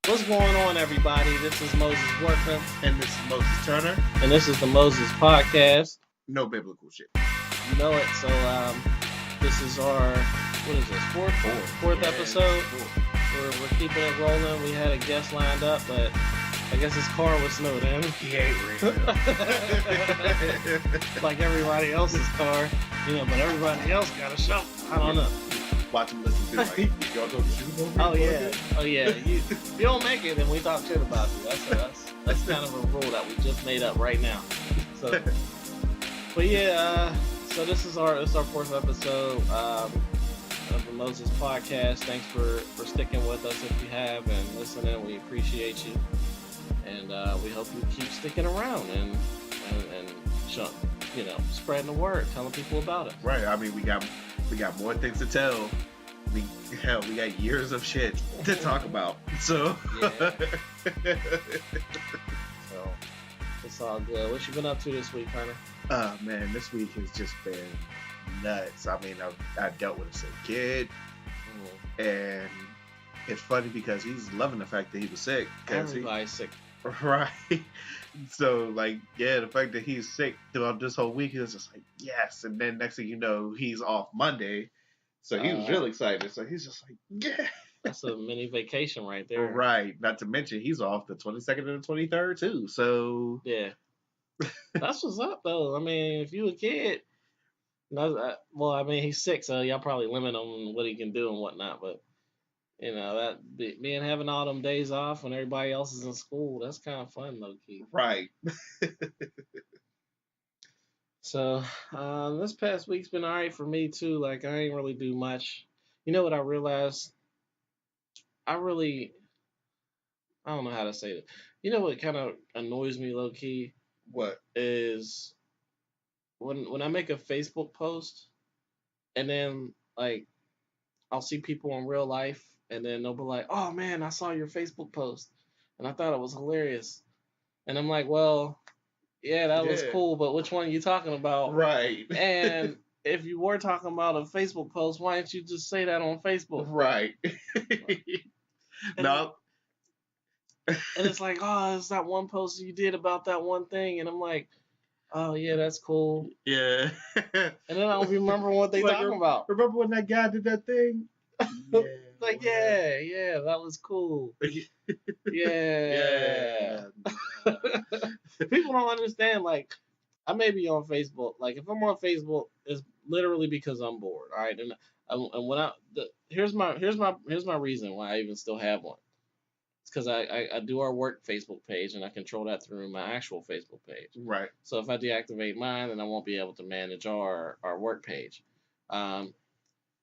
What's going on, everybody? This is Moses Workman, And this is Moses Turner. and this is the Moses Podcast. No biblical shit. You know it. So, this is our fourth Yeah, episode. four. We're keeping it rolling. We had a guest lined up, but I guess his car was snowed in, He ain't real. like everybody else's car. But everybody else got a show. I don't know. Watch him listen to like, y'all go to shoot over. Oh yeah. You don't make it, then we talk shit about you. That's kind of a rule that we just made up right now. So, but yeah. So this is our fourth episode of the Moses Podcast. Thanks for sticking with us if you have and listening. We appreciate you, and we hope you keep sticking around and spreading the word, telling people about it. Right. I mean, we got more things to tell. We got years of shit to talk about. So. Yeah. So it's all good. What you been up to this week, Hunter? Man, this week has just been nuts. I mean, I dealt with a sick kid, and it's funny because he's loving the fact that he was sick. Everybody's sick. Right. So, the fact that he's sick throughout this whole week is just like, yes. And then next thing you know, he's off Monday. So he was really excited. So he's just like, yeah. That's a mini vacation right there. Right. Not to mention, he's off the 22nd and the 23rd, too. So. Yeah. That's what's up, though. I mean, if you a kid, he's sick, so y'all probably limit on what he can do and whatnot. But, having all them days off when everybody else is in school, that's kind of fun, low key. Right. So, this past week's been all right for me, too. Like, I ain't really do much. You know what I realized? I don't know how to say it. You know what kind of annoys me, low key? What? Is when I make a Facebook post and then, like, I'll see people in real life and then they'll be like, oh man, I saw your Facebook post and I thought it was hilarious. And I'm like, well, yeah, that was cool, but which one are you talking about? Right. And if you were talking about a Facebook post, why didn't you just say that on Facebook? Right. No. And it's like, oh, it's that one post you did about that one thing. And I'm like, oh, yeah, that's cool. Yeah. And then I don't remember what they talking about. Remember when that guy did that thing? Yeah. Yeah, that was cool. Yeah. People don't understand, like, I may be on Facebook. Like, if I'm on Facebook, it's literally because I'm bored. All right, and when here's my reason why I even still have one. It's because I do our work Facebook page and I control that through my actual Facebook page. Right. So if I deactivate mine, then I won't be able to manage our work page.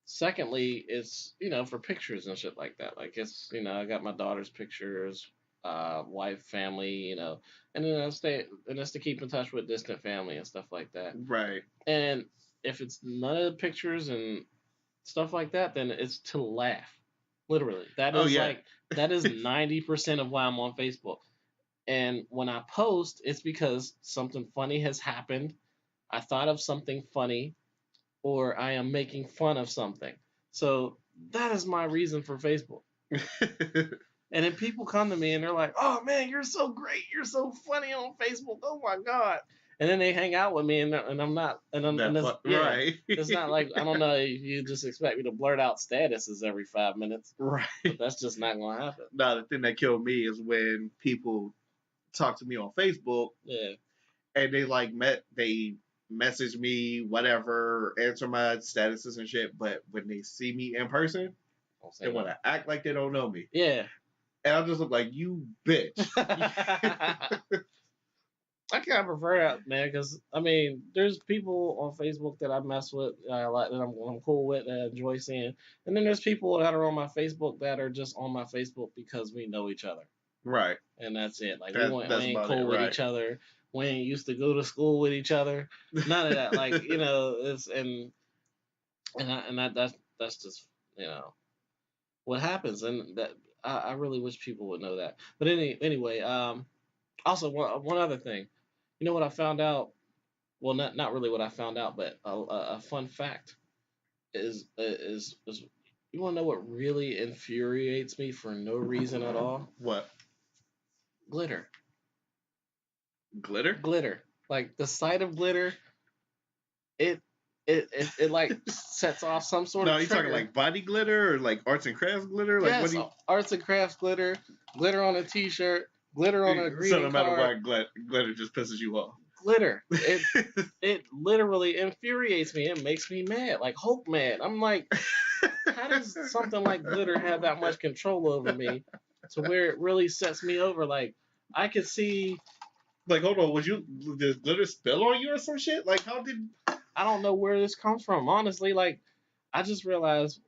Secondly, it's for pictures and shit like that. Like it's I got my daughter's pictures, wife, family, and then it's to keep in touch with distant family and stuff like that. Right. And if it's none of the pictures and stuff like that, then it's to laugh. Literally, that is that is 90% of why I'm on Facebook. And when I post, it's because something funny has happened. I thought of something funny, or I am making fun of something. So that is my reason for Facebook. And then people come to me and they're like, "Oh man, you're so great! You're so funny on Facebook! Oh my god!" And then they hang out with me, and I'm not, right. It's not like I don't know. You just expect me to blurt out statuses every 5 minutes, right? But that's just not gonna happen. No, the thing that killed me is when people talk to me on Facebook, and they message me, whatever, answer my statuses and shit, but when they see me in person, they want to act like they don't know me. Yeah. And I just look like, you bitch. I kind of prefer that, man, because there's people on Facebook that I mess with, like that I'm cool with, that I enjoy seeing, and then there's people that are on my Facebook that are just on my Facebook because we know each other, right? And that's it. Like we ain't cool with each other. We ain't used to go to school with each other. None of that. Like it's that's just what happens, and that I really wish people would know that. But anyway, also one other thing. You know what I found out? Well, not really what I found out, but a fun fact is You want to know what really infuriates me for no reason at all? What? Glitter. Glitter? Glitter. Like the sight of glitter, it like sets off some sort of. No, you talking like body glitter or like arts and crafts glitter? Like yes, what do you? Arts and crafts glitter, glitter on a T-shirt, glitter on a greeting card. So no matter what, glitter just pisses you off. Glitter. It literally infuriates me. It makes me mad, like Hulk mad. I'm like, how does something like glitter have that much control over me, to where it really sets me over? Like I could see. Like, hold on, did glitter spill on you or some shit? Like, how did? I don't know where this comes from, honestly. Like, I just realized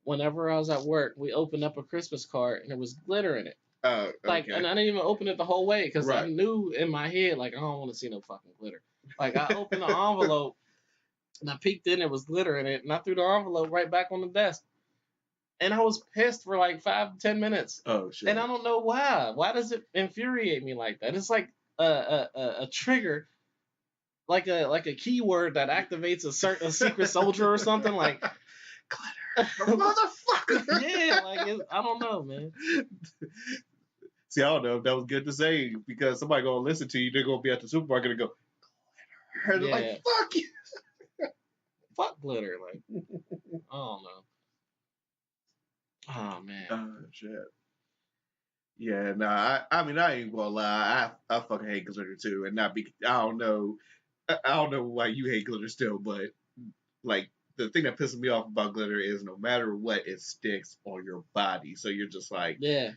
whenever I was at work, we opened up a Christmas card and there was glitter in it. Okay. Like, and I didn't even open it the whole way because I knew in my head, like, I don't want to see no fucking glitter. Like, I opened the envelope and I peeked in, there was glitter in it, and I threw the envelope right back on the desk. And I was pissed for like 5-10 minutes. Oh shit! And I don't know why. Why does it infuriate me like that? It's like a trigger, like a keyword that activates a secret soldier or something. Like glitter, motherfucker. Yeah, like I don't know, man. See, I don't know if that was good to say because somebody gonna listen to you. They're gonna be at the supermarket and go glitter. Yeah. Like fuck you. Fuck glitter. Like I don't know. Oh man. Oh shit. Yeah, nah. I mean, I ain't gonna lie. I fucking hate glitter too, and not be. I don't know why you hate glitter still, but like the thing that pisses me off about glitter is no matter what, it sticks on your body. So you're just like, yeah,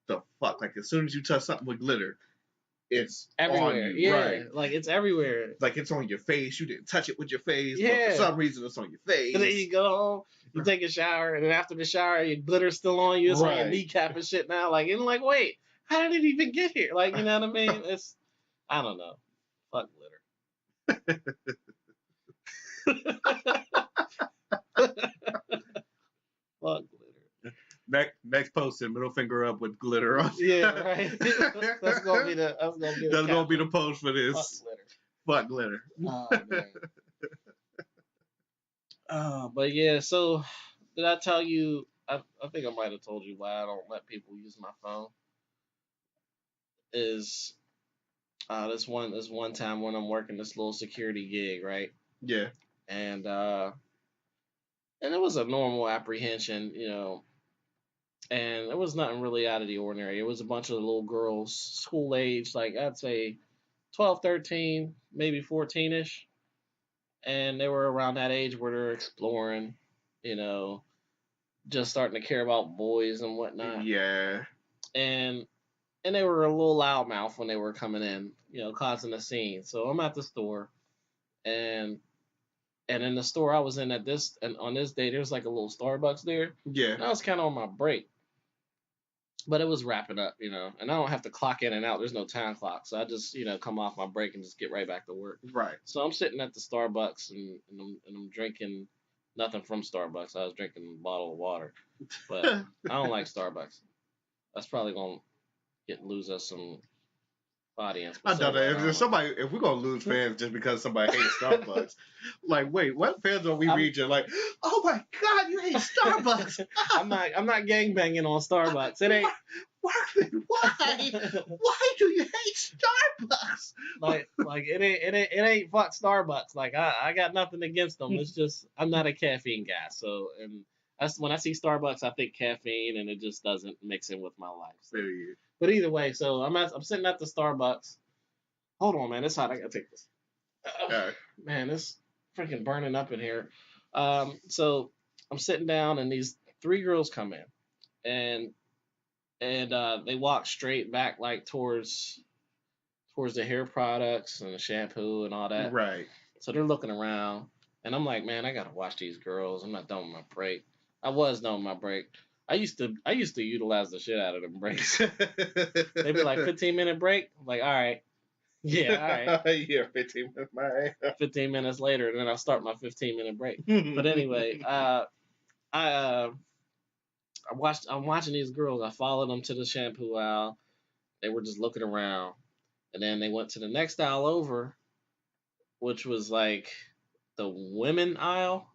the fuck. Like as soon as you touch something with glitter, it's everywhere. On you, yeah, right? Like it's everywhere. Like it's on your face. You didn't touch it with your face, but for some reason it's on your face. And then you go home, you take a shower, and then after the shower, your glitter's still on you. It's on your kneecap and shit now. Like, and like, wait, how did it even get here? Like, you know what I mean? It's, I don't know. Fuck glitter. Fuck glitter. Next posting, middle finger up with glitter on. Yeah, right. That's gonna be the post for this. Fuck glitter. Oh man. But yeah, so did I tell you? I think I might have told you why I don't let people use my phone. Is this one time when I'm working this little security gig, right? Yeah. And it was a normal apprehension, you know, and it was nothing really out of the ordinary. It was a bunch of little girls, school age, like I'd say 12, 13, maybe 14-ish. And they were around that age where they're exploring, you know, just starting to care about boys and whatnot. Yeah. And they were a little loudmouth when they were coming in, you know, causing a scene. So I'm at the store, and in the store I was in on this day, there's like a little Starbucks there. Yeah. And I was kind of on my break, but it was wrapping up, you know, and I don't have to clock in and out. There's no time clock, so I just, you know, come off my break and just get right back to work. Right. So I'm sitting at the Starbucks and I'm drinking nothing from Starbucks. I was drinking a bottle of water, but I don't like Starbucks. That's probably gonna lose us some audience. I know that if we're gonna lose fans just because somebody hates Starbucks, like, wait, what fans are we reaching? Like, oh my god, you hate Starbucks. I'm not gangbanging on Starbucks. It ain't. Marvin, why? Why do you hate Starbucks? Like it ain't fuck Starbucks. Like I got nothing against them. It's just I'm not a caffeine guy. So and that's when I see Starbucks, I think caffeine, and it just doesn't mix in with my life. So. But either way, so I'm sitting at the Starbucks. Hold on, man. This hot. I gotta take this. Man, it's freaking burning up in here. So I'm sitting down, and these 3 girls come in, and they walk straight back like towards the hair products and the shampoo and all that. Right. So they're looking around, and I'm like, man, I gotta watch these girls. I'm not done with my break. I was done with my break. I used to utilize the shit out of them breaks. They'd be like 15-minute break. I'm like, all right. Yeah, all right. Yeah, 15 minutes. 15 minutes later, and then I'll start my 15-minute break. But anyway, I'm watching these girls. I followed them to the shampoo aisle. They were just looking around. And then they went to the next aisle over, which was like the women aisle.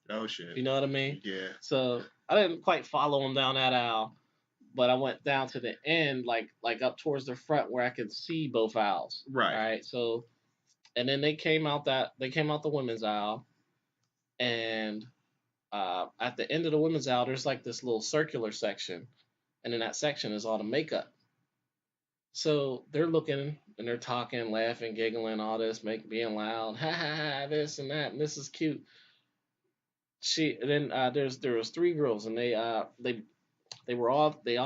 Oh shit. You know what I mean? Yeah. So I didn't quite follow them down that aisle, but I went down to the end, like up towards the front where I could see both aisles. Right. All right. So, and then they came out the women's aisle, and at the end of the women's aisle, there's like this little circular section, and in that section is all the makeup. So they're looking and they're talking, laughing, giggling, all this, being loud, ha ha ha, this and that, and this is cute. There was three girls, and they all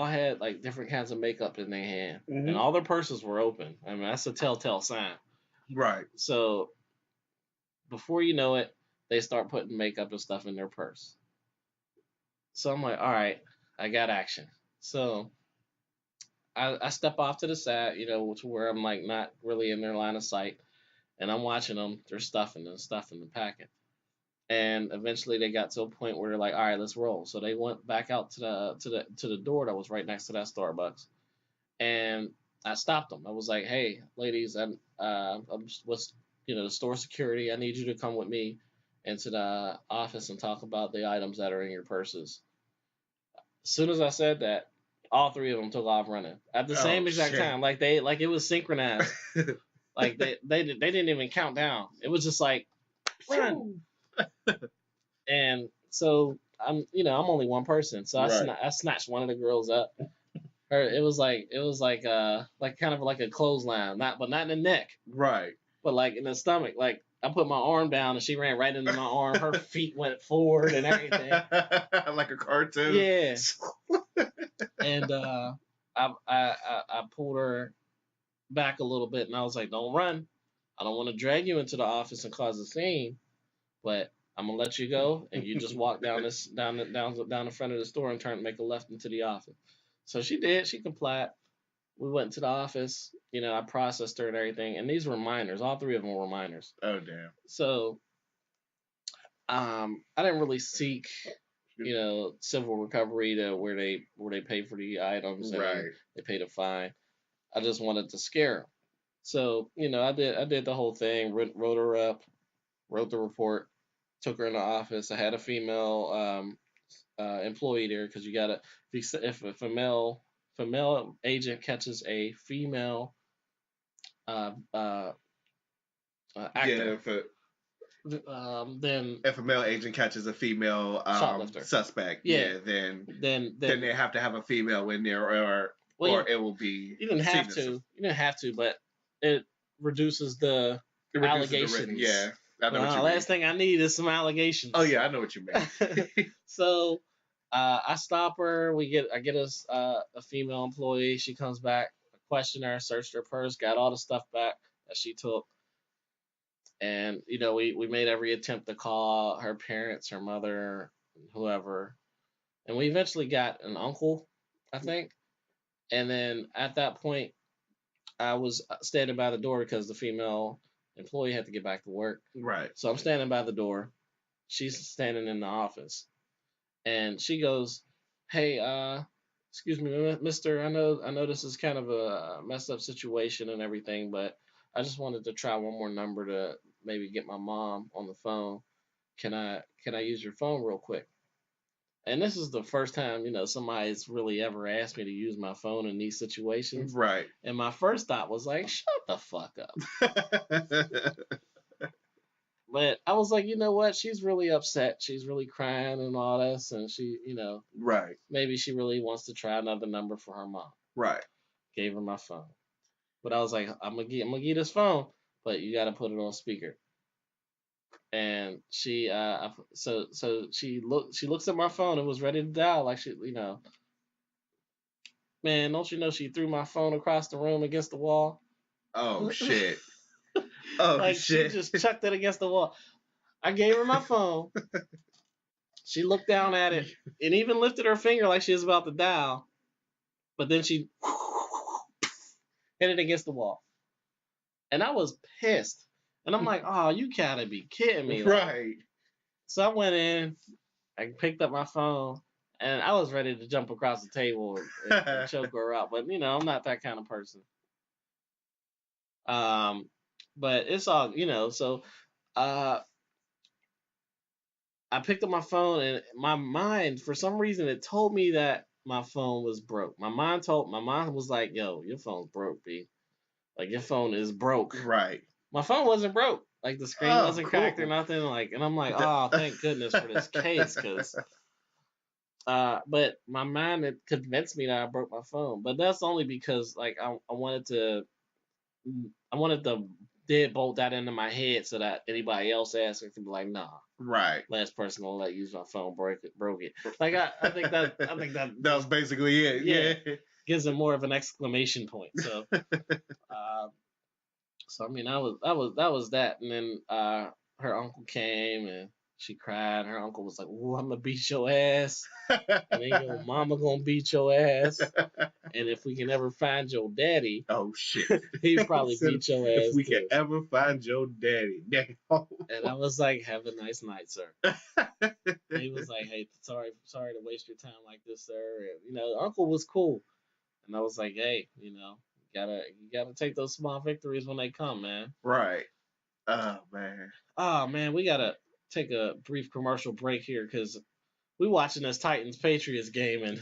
had like different kinds of makeup in their hand, and all their purses were open. I mean, that's a telltale sign. Right. So before you know it, they start putting makeup and stuff in their purse. So I'm like, all right, I got action. So I step off to the side, to where I'm like not really in their line of sight, and I'm watching them. They're stuffing and packing. And eventually they got to a point where they're like, all right, let's roll. So they went back out to the door that was right next to that Starbucks, and I stopped them. I was like, hey, ladies, I'm what's the store security. I need you to come with me into the office and talk about the items that are in your purses. As soon as I said that, all three of them took off running at the same exact time. Like it was synchronized. Like they didn't even count down. It was just like run. And so I'm only one person, so I snatched one of the girls up. It was like kind of like a clothesline, not in the neck, right, but like in the stomach. Like I put my arm down and she ran right into my arm. Her feet went forward and everything, like a cartoon. Yeah. And I pulled her back a little bit, and I was like, "Don't run. I don't want to drag you into the office and cause a scene, but I'm gonna let you go, and you just walk down the front of the store and make a left into the office." So she did. She complied. We went to the office. I processed her and everything, and these were minors. All three of them were minors. Oh damn. So, I didn't really seek, civil recovery to where they pay for the items and they paid a fine. I just wanted to scare them. So, I did the whole thing. Wrote her up, wrote the report, took her in the office. I had a female employee there because you gotta if a male agent catches a female actor. Then if a male agent catches a female suspect, then they have to have a female in there, or it will be. You didn't have to. You didn't have to, but it reduces the allegations. I know what you mean. Last thing I need is some allegations. Oh yeah, I know what you mean. So I stop her. I get a female employee. She comes back. I question her, searched her purse, got all the stuff back that she took. And we made every attempt to call her parents, her mother, whoever, and we eventually got an uncle, I think. And then at that point, I was standing by the door because the female employee had to get back to work. Right. So I'm standing by the door. She's standing in the office, and she goes, "Hey, excuse me, Mister. I know this is kind of a messed up situation and everything, but I just wanted to try one more number to maybe get my mom on the phone. Can I use your phone real quick?" And this is the first time, somebody's really ever asked me to use my phone in these situations. Right. And my first thought was like, shut the fuck up. But I was like, you know what? She's really upset. She's really crying and all this. And she, right. Maybe she really wants to try another number for her mom. Right. Gave her my phone. But I was like, I'm gonna get this phone, but you got to put it on speaker. And she so she looks at my phone and was ready to dial, like she, man, don't you know she threw my phone across the room against the wall? Oh shit. Oh like, shit. She just chucked it against the wall. I gave her my phone. She looked down at it and even lifted her finger like she was about to dial. But then she hit it against the wall. And I was pissed. And I'm like, oh, you gotta be kidding me. Right. So I went in, I picked up my phone, and I was ready to jump across the table and choke her out. But, I'm not that kind of person. But it's all, so I picked up my phone, and my mind, for some reason, it told me that my phone was broke. My mind was like, "Yo, your phone's broke, B. Like your phone is broke." Right. My phone wasn't broke. Like the screen wasn't cracked or nothing. Like, and I'm like, oh, thank goodness for this case, because. But my mind had convinced me that I broke my phone. But that's only because like I wanted to deadbolt that into my head so that anybody else asks me to be like, nah. Right. Last person to let use my phone broke it. Like I think that that was basically it. Yeah. Gives it more of an exclamation point. So so I mean that was that. And then her uncle came and she cried. Her uncle was like, "Ooh, I'm gonna beat your ass, and then your mama gonna beat your ass, and if we can ever find your daddy, oh shit, he probably beat your ass if we too. can ever find your daddy." And I was like, "Have a nice night, sir." And he was like, "Hey, sorry to waste your time like this, sir." And, uncle was cool, and I was like, "Hey, you gotta take those small victories when they come, man." Right. Oh man. Oh man, we gotta take a brief commercial break here because we watching this Titans Patriots game and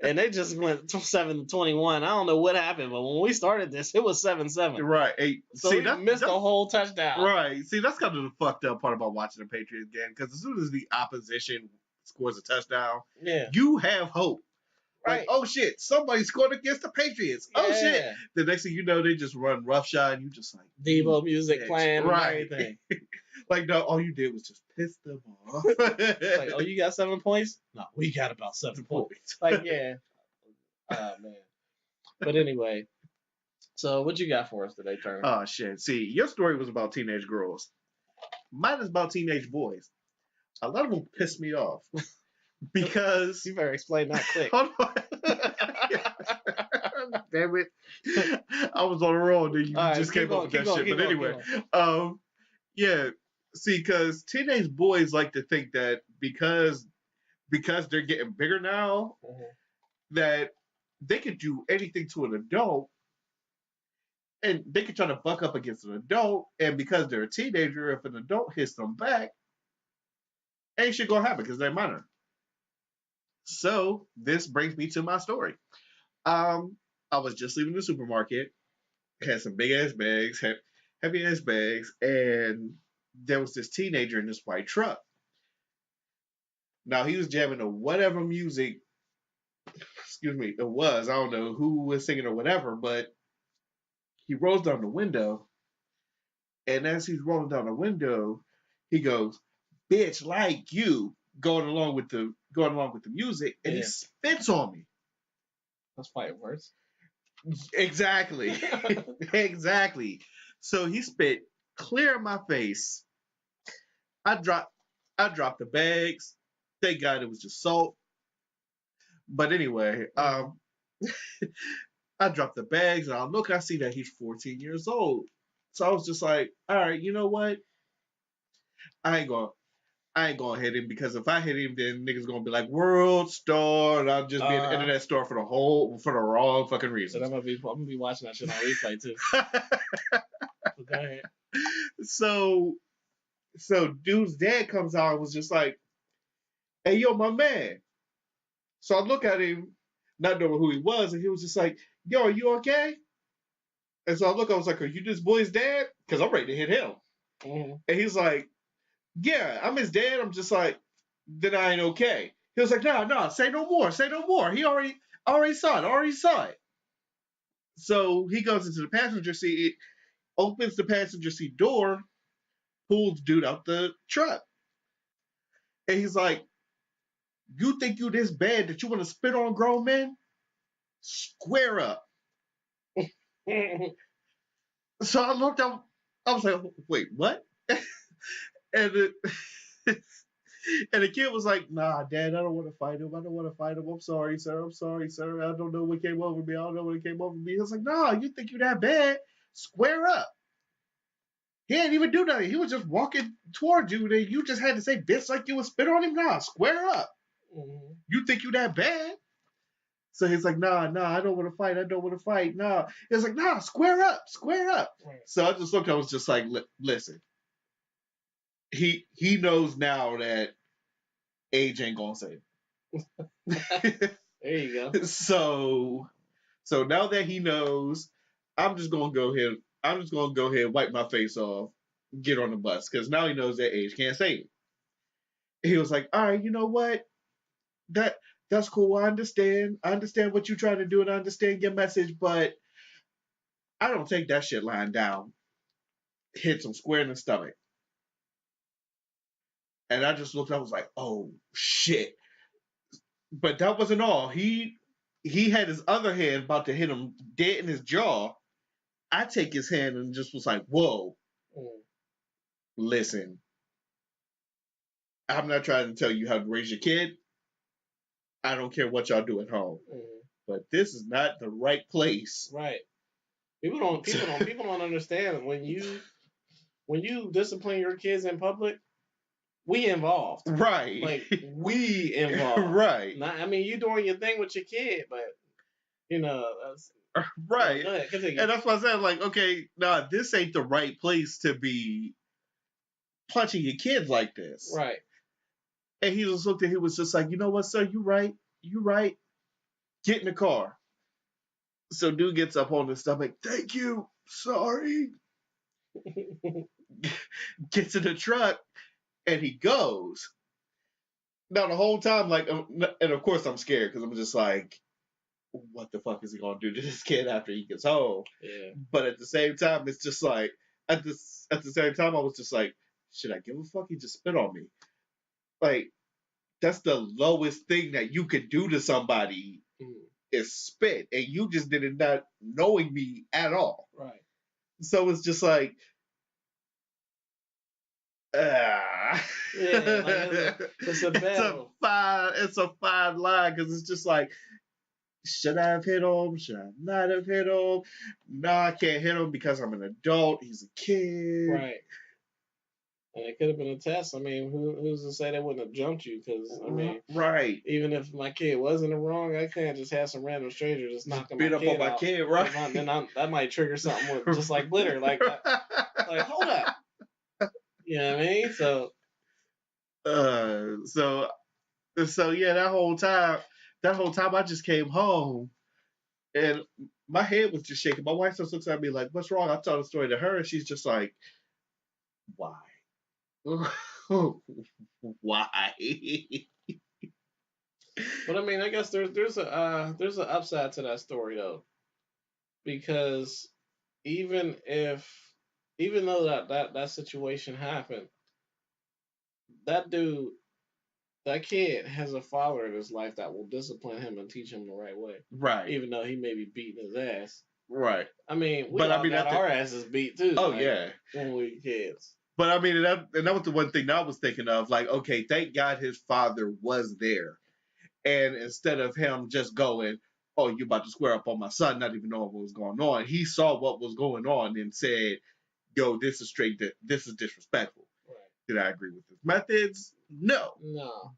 and they just went 7-21. I don't know what happened, but when we started this, it was 7-7. Right. Hey, so we missed a whole touchdown. Right. See, that's kind of the fucked up part about watching the Patriots game, because as soon as the opposition scores a touchdown, you have hope. Right. Like, oh shit, somebody scored against the Patriots. Yeah. Oh shit. The next thing you know, they just run roughshod, and you just like Devo music playing, right? And everything. Like, no, all you did was just piss them off. Like, oh, you got 7 points? No, we got about 7 points. Like, yeah. Oh man. But anyway, so what you got for us today, Turner? Oh shit. See, your story was about teenage girls. Mine is about teenage boys. A lot of them piss me off. Because you better explain that quick. Damn it! I was on a roll, and you just came up with that shit. But anyway, yeah. See, because teenage boys like to think that because they're getting bigger now, that they could do anything to an adult, and they could try to buck up against an adult, and because they're a teenager, if an adult hits them back, ain't shit gonna happen because they're minor. So this brings me to my story. I was just leaving the supermarket, had some big ass bags, heavy ass bags, and there was this teenager in this white truck. Now he was jamming to whatever music, excuse me, it was. I don't know who was singing or whatever, but he rolls down the window, and as he's rolling down the window, he goes, "Bitch, like you," going along with the music, and he spits on me. That's fighting words. Exactly. Exactly. So he spit clear in my face. I dropped the bags. Thank God it was just salt. But anyway, I dropped the bags, and I see that he's 14 years old. So I was just like, all right, you know what? I ain't gonna hit him, because if I hit him, then niggas gonna be like, World Star, and I'll just be in the internet store for the wrong fucking reason. I'm gonna be watching that shit on replay too. Go ahead. So dude's dad comes out and was just like, "Hey, yo, my man." So I look at him, not knowing who he was, and he was just like, "Yo, are you okay?" And so I was like, "Are you this boy's dad?" Because I'm ready to hit him. Mm-hmm. And he's like, "Yeah, I'm his dad." I'm just like, "Then I ain't okay." He was like, "No, say no more. He already saw it. So he goes into the passenger seat, opens the passenger seat door, pulls dude out the truck. And he's like, "You think you this bad that you want to spit on grown men? Square up." So I looked up, I was like, "Wait, what?" and the kid was like, "Nah, Dad, I don't want to fight him. I'm sorry, sir. I don't know what came over me. He was like, "Nah, you think you that bad? Square up." He didn't even do nothing. He was just walking towards you, and you just had to say, "Bitch," like you would spit on him. Nah, square up. Mm-hmm. You think you that bad? So he's like, nah, I don't want to fight. Nah. He was like, nah, square up. Right. So I just looked, I was just like, listen, he knows now that age ain't gonna save him. There you go. So now that he knows, I'm just gonna go ahead and wipe my face off, get on the bus, because now he knows that age can't save him. He was like, all right, you know what? That's cool. I understand. I understand what you're trying to do, and I understand your message, but I don't take that shit lying down. Hits him square in the stomach. And I just looked up, I was like, oh shit. But that wasn't all. He had his other hand about to hit him dead in his jaw. I take his hand and just was like, whoa. Listen. I'm not trying to tell you how to raise your kid. I don't care what y'all do at home. But this is not the right place. Right. People don't understand when you discipline your kids in public, we involved. Right. Like, we involved. Right. I mean, you doing your thing with your kid, but, that's... Right. Go ahead, continue. And that's what I said, like, okay, nah, this ain't the right place to be punching your kids like this. Right. And he just looked at him, he was just like, you know what, sir, you right. Get in the car. So dude gets up on his stomach, thank you, sorry. Gets in the truck, and he goes. Now the whole time, like, and of course I'm scared because I'm just like, what the fuck is he gonna do to this kid after he gets home? Yeah. But at the same time, it's just like at the same time, I was just like, should I give a fuck? He just spit on me. Like, that's the lowest thing that you could do to somebody is spit, and you just did it not knowing me at all. Right. So it's just like, yeah, like it's a fine line because it's just like, should I have hit him? Should I not have hit him? No, I can't hit him because I'm an adult. He's a kid. Right. And it could have been a test. I mean, who's to say they wouldn't have jumped you? Because, I mean, right. Even if my kid was in the wrong, I can't just have some random stranger just knocking my kid out. Beat up on my kid, right? That might trigger something with just like glitter. Like hold up. You know what I mean? So yeah, that whole time I just came home and my head was just shaking. My wife just looks at me like, what's wrong? I told the story to her and she's just like, why? Why? But I mean, I guess there's an upside to that story though. Because even though that situation happened, that kid has a father in his life that will discipline him and teach him the right way. Right. Even though he may be beating his ass. Right. I mean, we got our asses beat too. Oh, yeah. When we were kids. But I mean, that was the one thing that I was thinking of. Like, okay, thank God his father was there. And instead of him just going, oh, you about to square up on my son, not even knowing what was going on, he saw what was going on and said, yo, this is disrespectful. Right. Did I agree with his methods? No.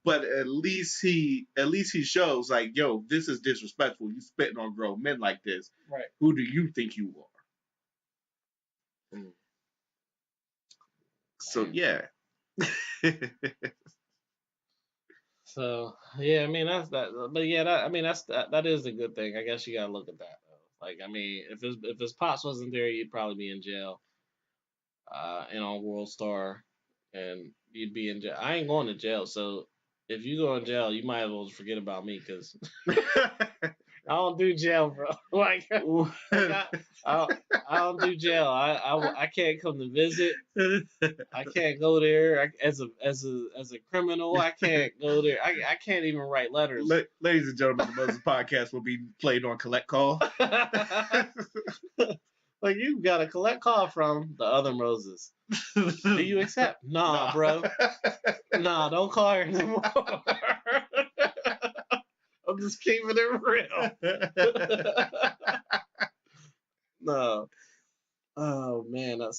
But at least he shows like, yo, this is disrespectful. You spitting on grown men like this. Right. Who do you think you are? So yeah. So yeah, I mean that's that. But yeah, that is a good thing. I guess you gotta look at that though. Like, I mean, if his pops wasn't there, you'd probably be in jail. And on World Star, and you'd be in jail. I ain't going to jail, so if you go in jail, you might as well forget about me because I don't do jail, bro. Like I don't do jail. I can't come to visit. I can't go there as a criminal. I can't go there. I can't even write letters. Ladies and gentlemen, the Moses podcast will be played on collect call. Like, you got a collect call from the other Moses. Do you accept? Nah, bro. Nah, don't call her anymore. I'm just keeping it real. No. Oh man. I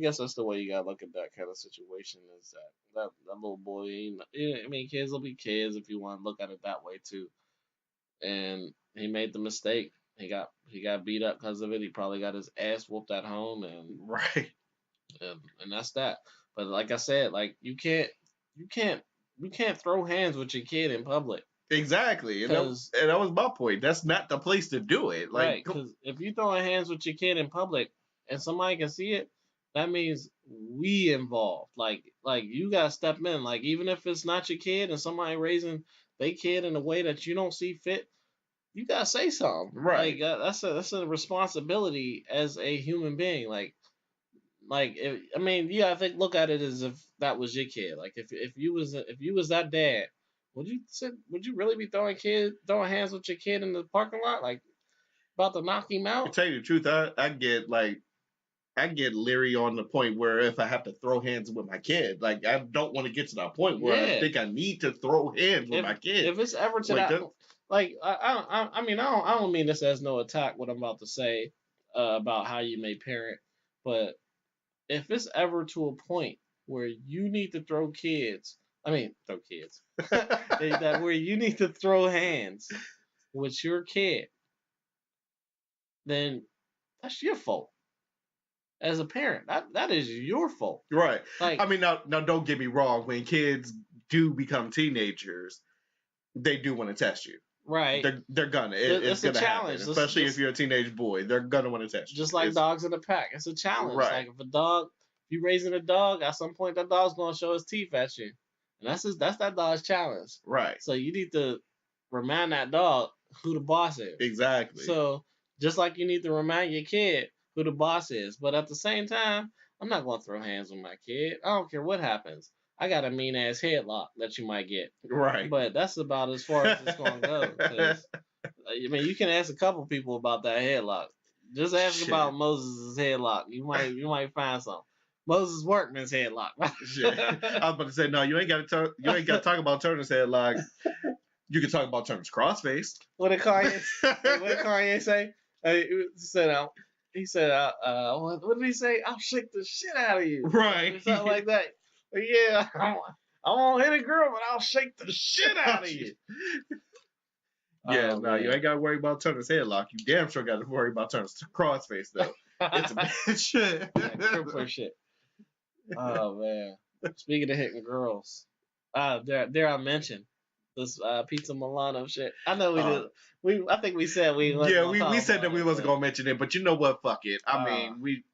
guess that's the way you gotta look at that kind of situation. Is that little boy? I mean, kids will be kids if you want to look at it that way too. And he made the mistake. He got beat up because of it. He probably got his ass whooped at home, and right. And that's that. But like I said, like you can't throw hands with your kid in public. Exactly, and that was my point. That's not the place to do it. Like, right, because if you throwing hands with your kid in public and somebody can see it, that means we involved. Like you gotta step in. Like even if it's not your kid and somebody raising their kid in a way that you don't see fit, you gotta say something. Right. Like that's a responsibility as a human being. I mean, you gotta look at it as if that was your kid. Like if you was that dad, would you really be throwing hands with your kid in the parking lot, like about to knock him out? To tell you the truth, I get leery on the point where if I have to throw hands with my kid, like I don't want to get to that point where I think I need to throw hands with my kid. If it's ever to that, like I mean I don't mean this as no attack what I'm about to say about how you may parent, but if it's ever to a point where you need to throw kids, that where you need to throw hands with your kid, then that's your fault. As a parent, that is your fault. Right. Like, I mean, now don't get me wrong. When kids do become teenagers, they do want to test you. Right. They're gonna. It's gonna happen. Especially if you're a teenage boy, they're gonna want to test you. Just like dogs in the pack. It's a challenge. Right. Like if you're raising a dog, at some point that dog's gonna show his teeth at you. And that's that dog's challenge. Right. So you need to remind that dog who the boss is. Exactly. So just like you need to remind your kid who the boss is. But at the same time, I'm not going to throw hands with my kid. I don't care what happens. I got a mean ass headlock that you might get. Right. But that's about as far as it's going to go. Cause, I mean, you can ask a couple people about that headlock. Just ask about Moses' headlock. You might find something. Moses Workman's headlock. I was about to say, no, you ain't got to talk about Turner's headlock. You can talk about Turner's crossface. What did Kanye say? He said, what did he say? I'll shake the shit out of you. Right. Or something like that. But yeah, I won't hit a girl, but I'll shake the shit out of you. Yeah, no, you ain't got to worry about Turner's headlock. You damn sure got to worry about Turner's crossface, though. It's a bad shit. Crippler shit. Oh, man. Speaking of hitting girls, there I mentioned this Pizza Milano shit. I know we did. I think we said we. We said that we wasn't gonna mention it, but you know what? Fuck it. I mean, we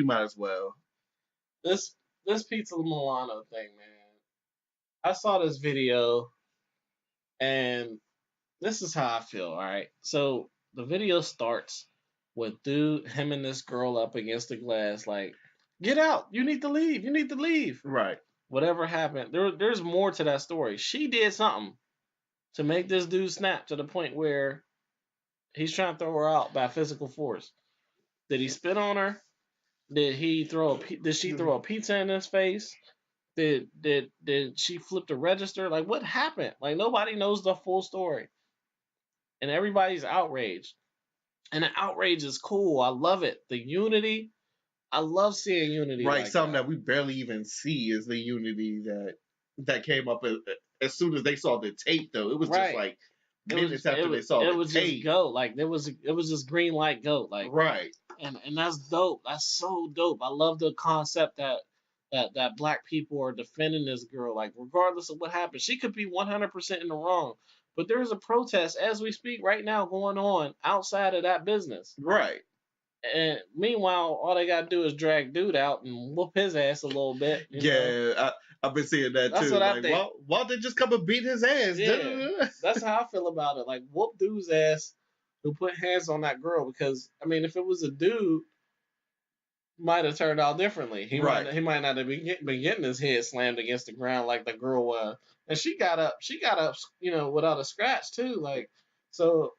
might as well. This Pizza Milano thing, man. I saw this video, and this is how I feel. All right, so the video starts with him and this girl up against the glass, like, get out! You need to leave! You need to leave! Right. Whatever happened, there's more to that story. She did something to make this dude snap to the point where he's trying to throw her out by physical force. Did he spit on her? Did she throw a pizza in his face? Did she flip the register? Like, what happened? Like, nobody knows the full story. And everybody's outraged. And the outrage is cool. I love it. The unity. I love seeing unity. Right. Something that we barely even see is the unity that came up as soon as they saw the tape, though. It was just like minutes after they saw the tape. It was just go. Like, it was just green light go. Like, right. And that's dope. That's so dope. I love the concept that black people are defending this girl. Like, regardless of what happens, she could be 100% in the wrong. But there is a protest as we speak right now going on outside of that business. Right. And meanwhile, all they gotta do is drag dude out and whoop his ass a little bit. I've been seeing that too. What I think. Why don't they just come and beat his ass? Yeah, that's how I feel about it. Like, whoop dude's ass who put hands on that girl, because I mean, if it was a dude, might have turned out differently. He might not have been getting his head slammed against the ground like the girl was, and she got up, without a scratch too. Like, so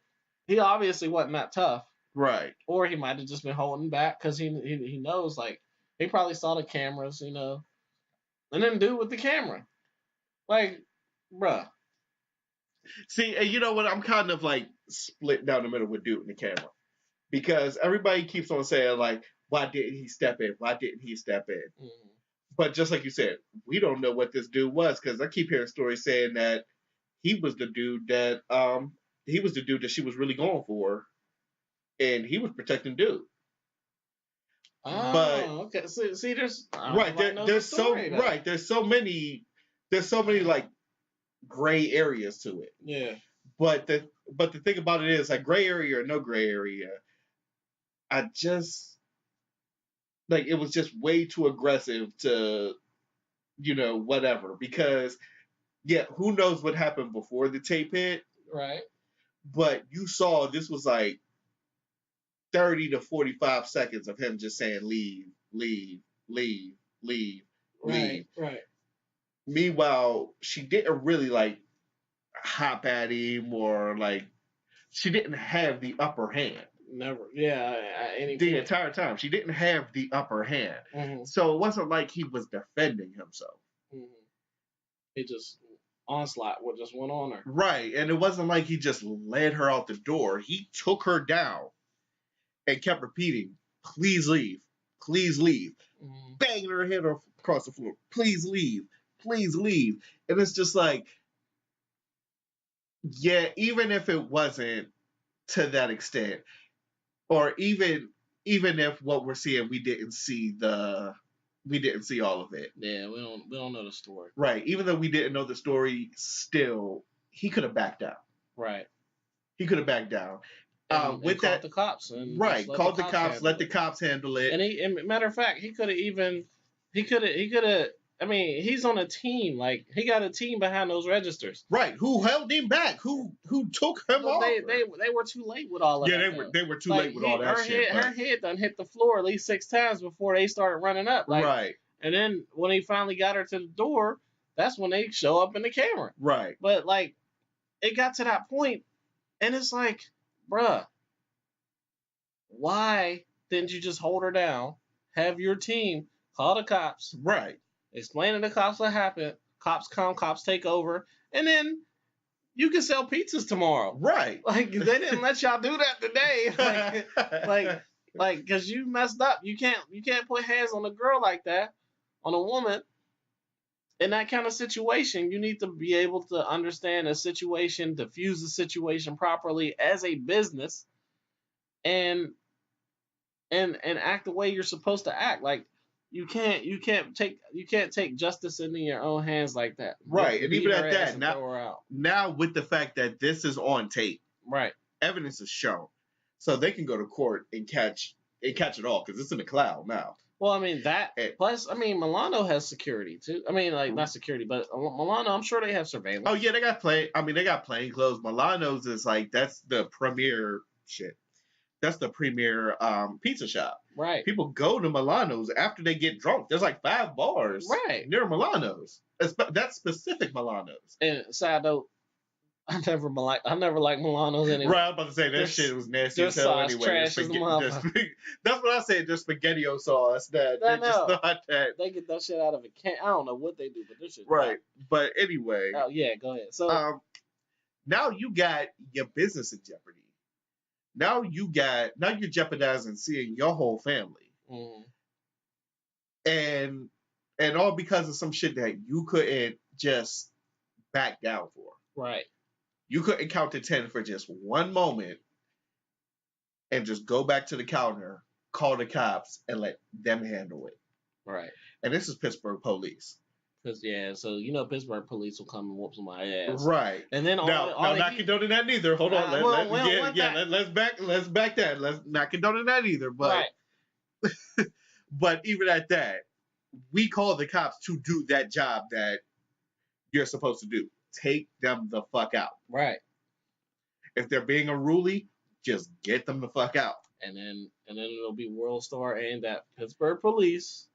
he obviously wasn't that tough, right? Or he might have just been holding back because he knows, like, he probably saw the cameras, and then dude with the camera, like, bruh. See, and you know what? I'm kind of like split down the middle with dude in the camera, because everybody keeps on saying, like, why didn't he step in? Why didn't he step in? Mm-hmm. But just like you said, we don't know what this dude was, because I keep hearing stories saying that he was the dude that she was really going for, and he was protecting dude. Oh, okay. See, there's right there's so many like gray areas to it. Yeah. But the thing about it is, like, gray area or no gray area, I just like, it was just way too aggressive to, whatever, because who knows what happened before the tape hit. Right. But you saw this was like 30 to 45 seconds of him just saying leave, leave, leave, leave, leave. Right. Meanwhile, she didn't really like hop at him, or like, she didn't have the upper hand. Never. Yeah. The entire time. She didn't have the upper hand. Mm-hmm. So it wasn't like he was defending himself. Mm-hmm. He just, onslaught what just went on her. Right. And it wasn't like he just led her out the door. He took her down and kept repeating, please leave. Please leave. Mm-hmm. Banging her head across the floor. Please leave. Please leave. And it's just like, yeah, even if it wasn't to that extent, or even if what we're seeing, we didn't see all of it. Yeah, we don't know the story. Right. Even though we didn't know the story, still, he could have backed down. Right. He could have backed down. With that, called the cops. Right. Called the cops. Let the cops handle it. And matter of fact, he could have. I mean, he's on a team. Like, he got a team behind those registers. Right. Who held him back? Who took him off? They were too late with all of that. Yeah, they were too late with all that shit. Her head done hit the floor at least 6 times before they started running up. Like, right. And then when he finally got her to the door, that's when they show up in the camera. Right. But, like, it got to that point, and it's like, bruh, why didn't you just hold her down, have your team call the cops? Right. Explain to the cops what happened. Cops come, cops take over, and then you can sell pizzas tomorrow. Right. Like, they didn't let y'all do that today. Like, because you messed up. You can't put hands on a girl like that, on a woman. In that kind of situation, you need to be able to understand a situation, diffuse the situation properly as a business, and act the way you're supposed to act. Like, you can't take justice into your own hands like that. Right. And even at that, now with the fact that this is on tape, right, evidence is shown, so they can go to court and catch it all, because it's in the cloud now. Well, I mean, plus, I mean, Milano has security too. I mean, like, not security, but Milano, I'm sure they have surveillance. Oh yeah, they got plain clothes. Milano's is like, that's the premier shit. That's the premier pizza shop. Right. People go to Milano's after they get drunk. There's like 5 bars near Milano's. That's specific Milano's. And side note, I never liked Milano's anyway. Right, I was about to say, that shit was nasty as hell anyway. That's what I said, just SpaghettiO sauce. They get that shit out of a can. I don't know what they do, but this shit. Right. But anyway. Oh, yeah, go ahead. So now you got your business in jeopardy. Now you're jeopardizing seeing your whole family. Mm-hmm. And all because of some shit that you couldn't just back down for. Right. You couldn't count to 10 for just one moment and just go back to the counter, call the cops, and let them handle it. Right. And this is Pittsburgh police. So Pittsburgh police will come and whoop somebody's ass. Right. And then I'm not condoning that neither. Hold on. Let's back that. Let's not condoning that either. But right. But even at that, we call the cops to do that job that you're supposed to do. Take them the fuck out. Right. If they're being unruly, just get them the fuck out. And then it'll be World Star aimed at Pittsburgh police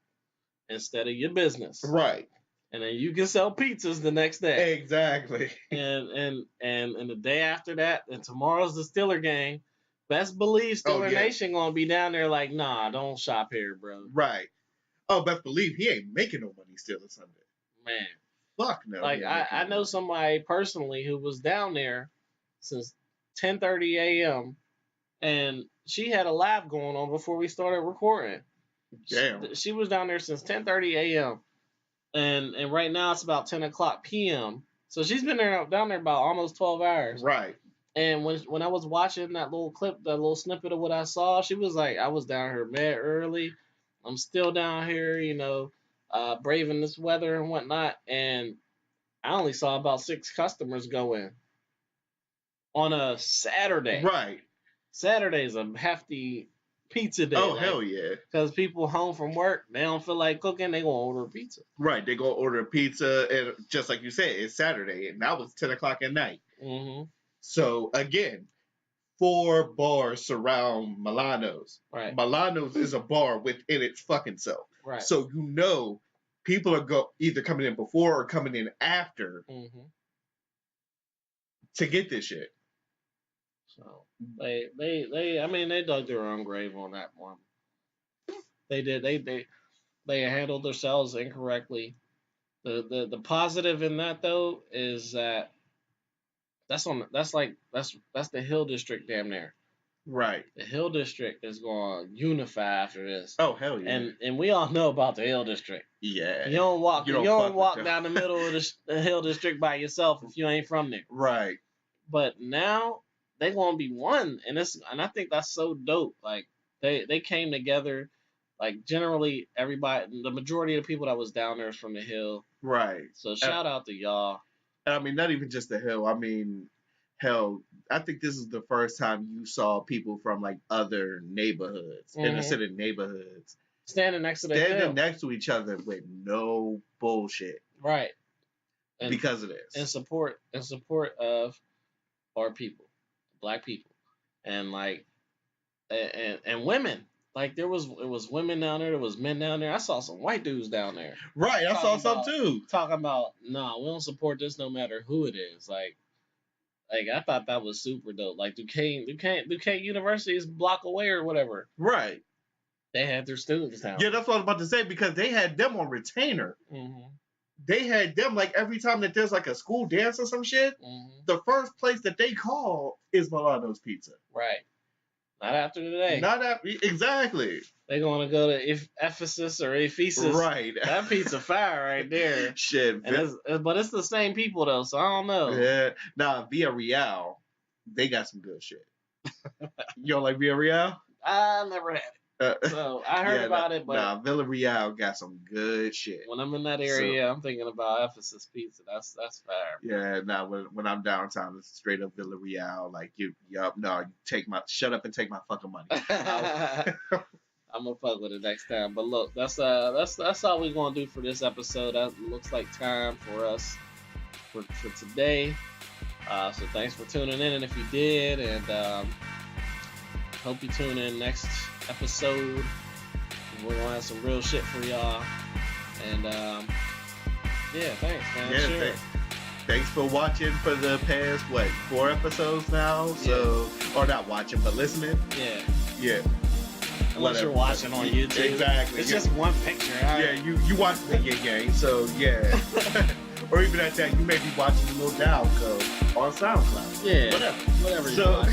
instead of your business. Right. And then you can sell pizzas the next day. Exactly. And the day after that, and tomorrow's the Steeler game. Best believe Steeler Nation gonna be down there like, nah, don't shop here, bro. Right. Oh, best believe he ain't making no money Steeler Sunday. Man. Fuck no. Like, I know somebody personally who was down there since 10:30 a.m. and she had a live going on before we started recording. Damn. She was down there since 10:30 a.m. And right now it's about 10 o'clock p.m. So she's been down there about almost 12 hours. Right. And when I was watching that little clip, that little snippet of what I saw, she was like, I was down here mad early. I'm still down here, braving this weather and whatnot, and I only saw about 6 customers go in on a Saturday. Right. Saturday's a hefty pizza day. Oh, hell yeah. Because people home from work, they don't feel like cooking, they gonna order a pizza. Right, they gonna order a pizza, and just like you said, it's Saturday, and that was 10 o'clock at night. Mm-hmm. So, again, 4 bars surround Milano's. Right. Milano's is a bar within its fucking self. Right. So, people are either coming in before or coming in after to get this shit. So they dug their own grave on that one. They did. They handled themselves incorrectly. The positive in that though is that that's the Hill District damn near. Right. The Hill District is going to unify after this. Oh hell yeah. And we all know about the Hill District. Yeah. You don't walk down the middle of the Hill District by yourself if you ain't from there. Right. But now they gonna be one, and I think that's so dope. Like they came together. Like generally everybody, the majority of the people that was down there is from the Hill. Right. So shout out to y'all. And I mean, not even just the Hill. I mean, hell, I think this is the first time you saw people from like other neighborhoods, inner city neighborhoods, standing next to each other with no bullshit. Right. And because of this. In support of our people, Black people, and like and women. Like it was women down there was men down there. I saw some white dudes down there. Right, I saw some too. Talking about, we don't support this no matter who it is. Like I thought that was super dope. Like Duquesne University is a block away or whatever. Right. They had their students down. Yeah, that's what I was about to say, because they had them on retainer. Mm-hmm. They had them like every time that there's like a school dance or some shit, the first place that they call is Milano's Pizza. Right. Not after today. Exactly. They're going to go to Ephesus or Ephesus. Right. That pizza fire right there. Shit. But it's the same people, though, so I don't know. Yeah. Now, Villarreal, they got some good shit. You don't like Villarreal? I never had it. So I heard about it, but Villarreal got some good shit. When I'm in that area, I'm thinking about Ephesus Pizza. That's fire. Yeah, when I'm downtown, it's straight up Villarreal. Like shut up and take my fucking money. I'm gonna fuck with it next time. But look, that's all we're gonna do for this episode. That looks like time for us for today. So thanks for tuning in, and if you did, and hope you tune in next episode. We're gonna have some real shit for y'all. And thanks, man. Yeah, sure. Thanks for watching for the past 4 episodes now. So, or not watching, but listening. Yeah. Unless you're watching on YouTube. Exactly. It's just one picture. Yeah, you watch the game. So yeah. Or even at that, you may be watching the little Down Code on SoundCloud. Yeah. Whatever. Whatever you're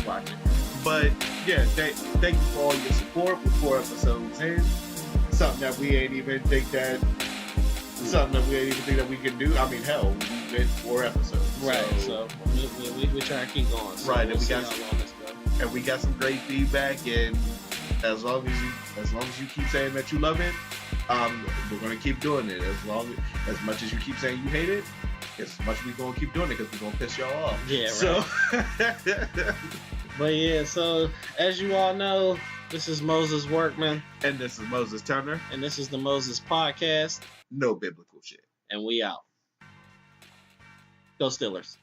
watching. But yeah, thank you for all your support. We're 4 episodes in. Something that we ain't even think that we can do. I mean, hell, we've been 4 episodes. Right. So we try to keep going. So right, we'll and we got some great feedback. And as long as you keep saying that you love it, we're gonna keep doing it. As much as you keep saying you hate it, as much we're gonna keep doing it because we're gonna piss y'all off. Yeah. Right. So. But yeah, so as you all know, this is Moses Workman. And this is Moses Turner. And this is the Moses Podcast. No biblical shit. And we out. Go Steelers.